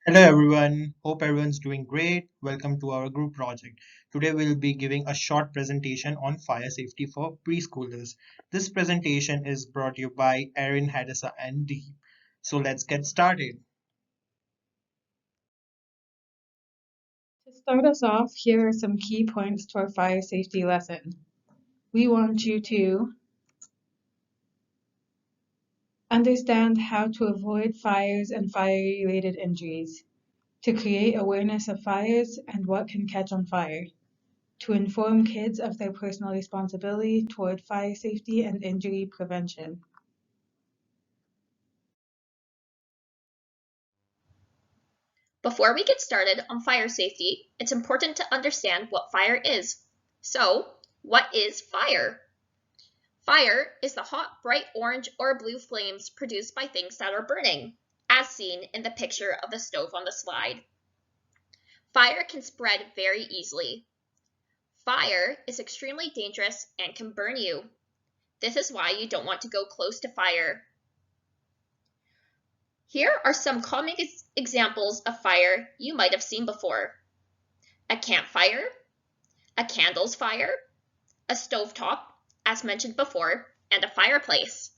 Hello everyone, hope everyone's doing great. Welcome to our group project. Today we'll be giving a short presentation on fire safety for preschoolers. This presentation is brought to you by Erin, Hadissa and Deep. So let's get started. To start us off, here are some key points to our fire safety lesson. We want you to understand how to avoid fires and fire-related injuries, to create awareness of fires and what can catch on fire, to inform kids of their personal responsibility toward fire safety and injury prevention. Before we get started on fire safety, it's important to understand what fire is. So, what is fire? Fire is the hot, bright orange or blue flames produced by things that are burning, as seen in the picture of the stove on the slide. Fire can spread very easily. Fire is extremely dangerous and can burn you. This is why you don't want to go close to fire. Here are some common examples of fire you might have seen before. A campfire, a candle's fire, a stovetop, as mentioned before, and a fireplace.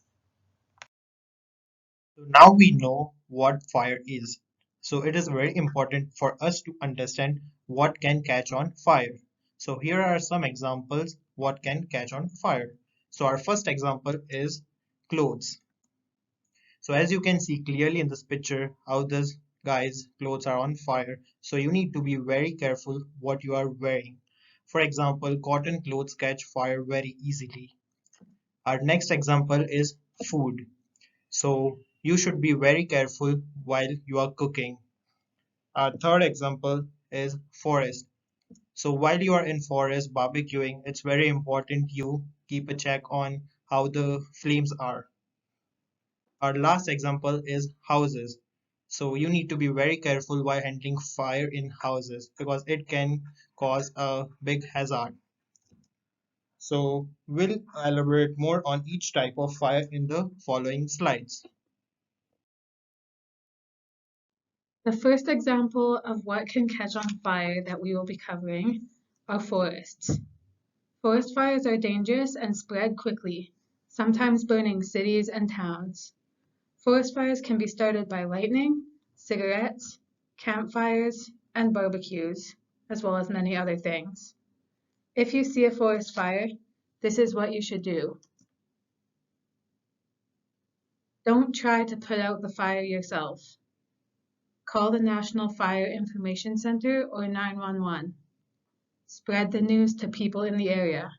So now we know what fire is. So it is very important for us to understand what can catch on fire. So here are some examples what can catch on fire. So our first example is clothes. So as you can see clearly in this picture how this guy's clothes are on fire. So you need to be very careful what you are wearing. For example, cotton clothes catch fire very easily. Our next example is food. So you should be very careful while you are cooking. Our third example is forest. So while you are in forest barbecuing, it's very important you keep a check on how the flames are. Our last example is houses. So you need to be very careful while handling fire in houses because it can cause a big hazard. So we'll elaborate more on each type of fire in the following slides. The first example of what can catch on fire that we will be covering are forests. Forest fires are dangerous and spread quickly, sometimes burning cities and towns. Forest fires can be started by lightning, cigarettes, campfires, and barbecues, as well as many other things. If you see a forest fire, this is what you should do. Don't try to put out the fire yourself. Call the National Fire Information Center or 911. Spread the news to people in the area.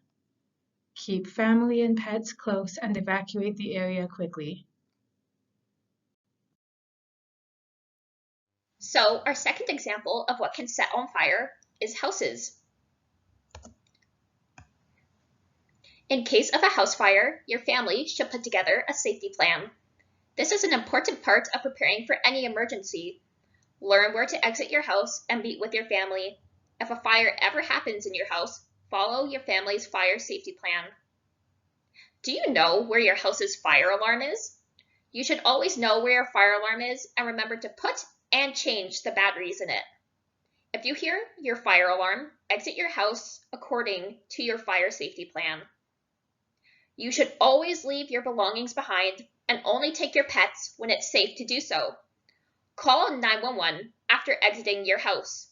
Keep family and pets close and evacuate the area quickly. So, our second example of what can set on fire is houses. In case of a house fire, your family should put together a safety plan. This is an important part of preparing for any emergency. Learn where to exit your house and meet with your family. If a fire ever happens in your house, follow your family's fire safety plan. Do you know where your house's fire alarm is? You should always know where your fire alarm is and remember to put and change the batteries in it. If you hear your fire alarm, exit your house according to your fire safety plan. You should always leave your belongings behind and only take your pets when it's safe to do so. Call 911 after exiting your house.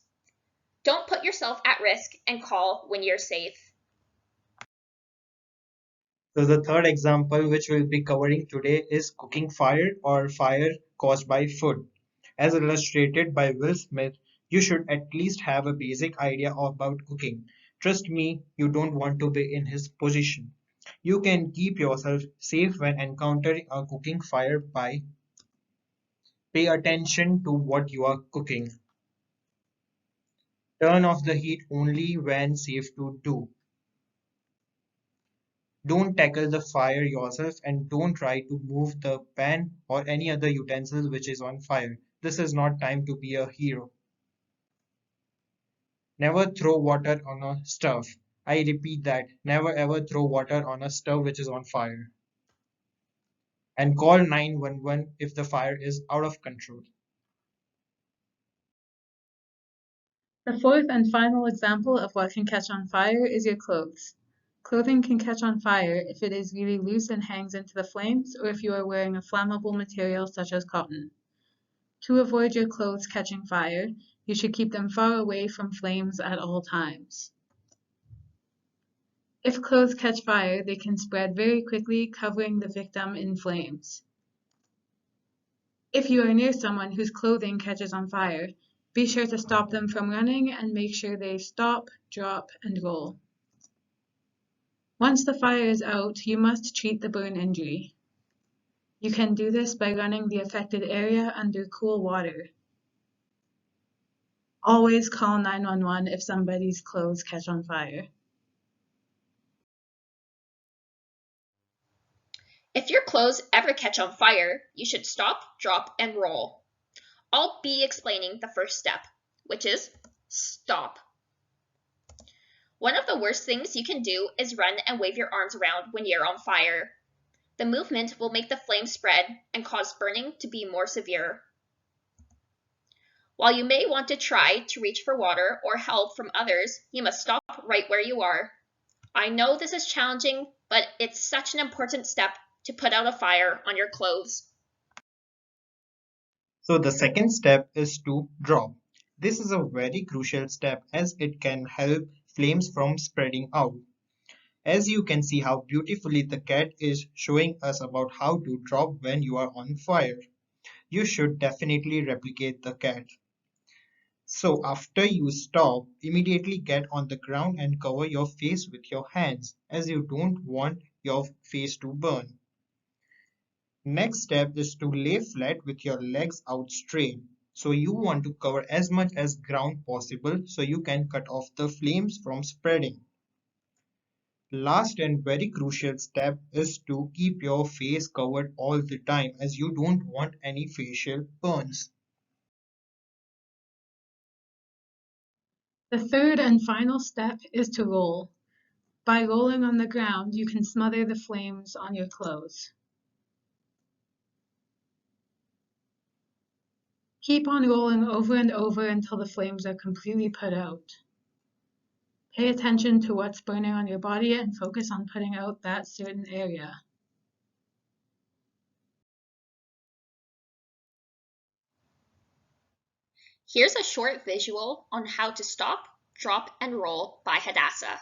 Don't put yourself at risk and call when you're safe. So the third example which we'll be covering today is cooking fire or fire caused by food. As illustrated by Will Smith, you should at least have a basic idea about cooking. Trust me, you don't want to be in his position. You can keep yourself safe when encountering a cooking fire by pay attention to what you are cooking. Turn off the heat only when safe to do. Don't tackle the fire yourself and don't try to move the pan or any other utensil which is on fire. This is not time to be a hero. Never throw water on a stove. I repeat that. Never ever throw water on a stove which is on fire. And call 911 if the fire is out of control. The fourth and final example of what can catch on fire is your clothes. Clothing can catch on fire if it is really loose and hangs into the flames, or if you are wearing a flammable material such as cotton. To avoid your clothes catching fire, you should keep them far away from flames at all times. If clothes catch fire, they can spread very quickly, covering the victim in flames. If you are near someone whose clothing catches on fire, be sure to stop them from running and make sure they stop, drop, and roll. Once the fire is out, you must treat the burn injury. You can do this by running the affected area under cool water. Always call 911 if somebody's clothes catch on fire. If your clothes ever catch on fire, you should stop, drop, and roll. I'll be explaining the first step, which is stop. One of the worst things you can do is run and wave your arms around when you're on fire. The movement will make the flames spread and cause burning to be more severe. While you may want to try to reach for water or help from others, you must stop right where you are. I know this is challenging, but it's such an important step to put out a fire on your clothes. So the second step is to drop. This is a very crucial step as it can help flames from spreading out. As you can see how beautifully the cat is showing us about how to drop when you are on fire. You should definitely replicate the cat. So after you stop, immediately get on the ground and cover your face with your hands as you don't want your face to burn. Next step is to lay flat with your legs out straight. So you want to cover as much as ground possible so you can cut off the flames from spreading. Last and very crucial step is to keep your face covered all the time as you don't want any facial burns. The third and final step is to roll. By rolling on the ground, you can smother the flames on your clothes. Keep on rolling over and over until the flames are completely put out. Pay attention to what's burning on your body and focus on putting out that certain area. Here's a short visual on how to stop, drop, and roll by Hadassah.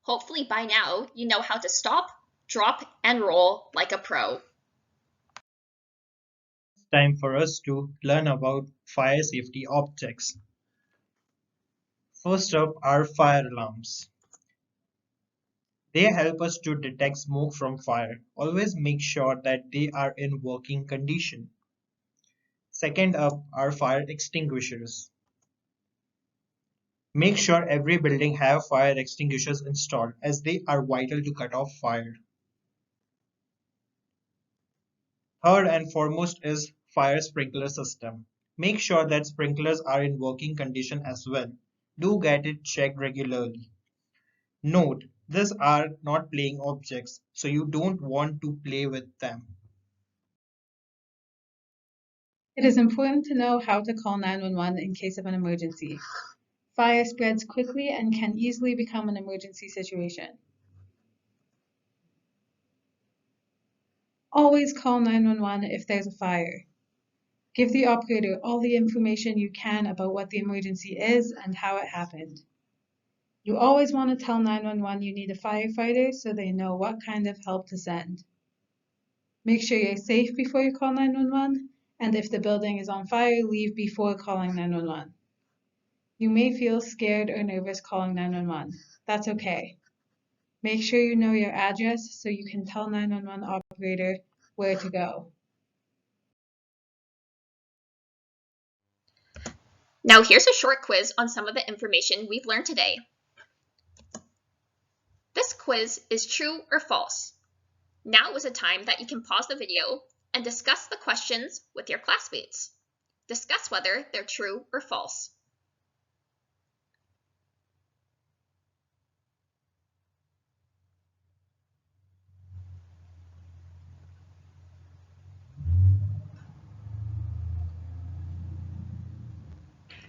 Hopefully by now you know how to stop, drop, and roll like a pro. It's time for us to learn about fire safety objects. First up are fire alarms. They help us to detect smoke from fire. Always make sure that they are in working condition. Second up are fire extinguishers. Make sure every building have fire extinguishers installed as they are vital to cut off fire. Third and foremost is fire sprinkler system. Make sure that sprinklers are in working condition as well. Do get it checked regularly. Note, these are not playing objects, so you don't want to play with them. It is important to know how to call 911 in case of an emergency. Fire spreads quickly and can easily become an emergency situation. Always call 911 if there's a fire. Give the operator all the information you can about what the emergency is and how it happened. You always want to tell 911 you need a firefighter so they know what kind of help to send. Make sure you're safe before you call 911, and if the building is on fire, leave before calling 911. You may feel scared or nervous calling 911. That's okay. Make sure you know your address so you can tell 911 operator where to go. Now here's a short quiz on some of the information we've learned today. This quiz is true or false. Now is a time that you can pause the video and discuss the questions with your classmates. Discuss whether they're true or false.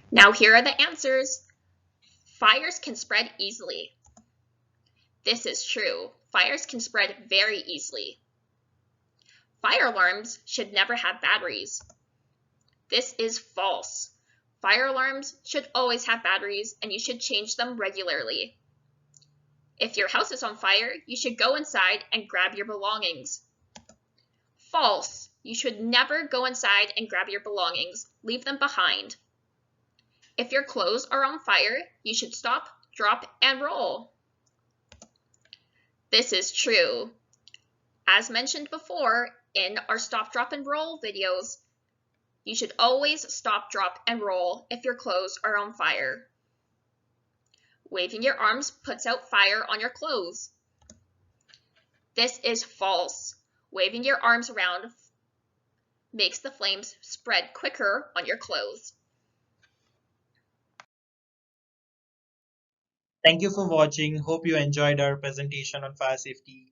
Now here are the answers. Fires can spread easily. This is true. Fires can spread very easily. Fire alarms should never have batteries. This is false. Fire alarms should always have batteries and you should change them regularly. If your house is on fire, you should go inside and grab your belongings. False. You should never go inside and grab your belongings. Leave them behind. If your clothes are on fire, you should stop, drop, and roll. This is true. As mentioned before in our stop, drop, and roll videos, you should always stop, drop, and roll if your clothes are on fire. Waving your arms puts out fire on your clothes. This is false. Waving your arms around makes the flames spread quicker on your clothes. Thank you for watching. Hope you enjoyed our presentation on fire safety.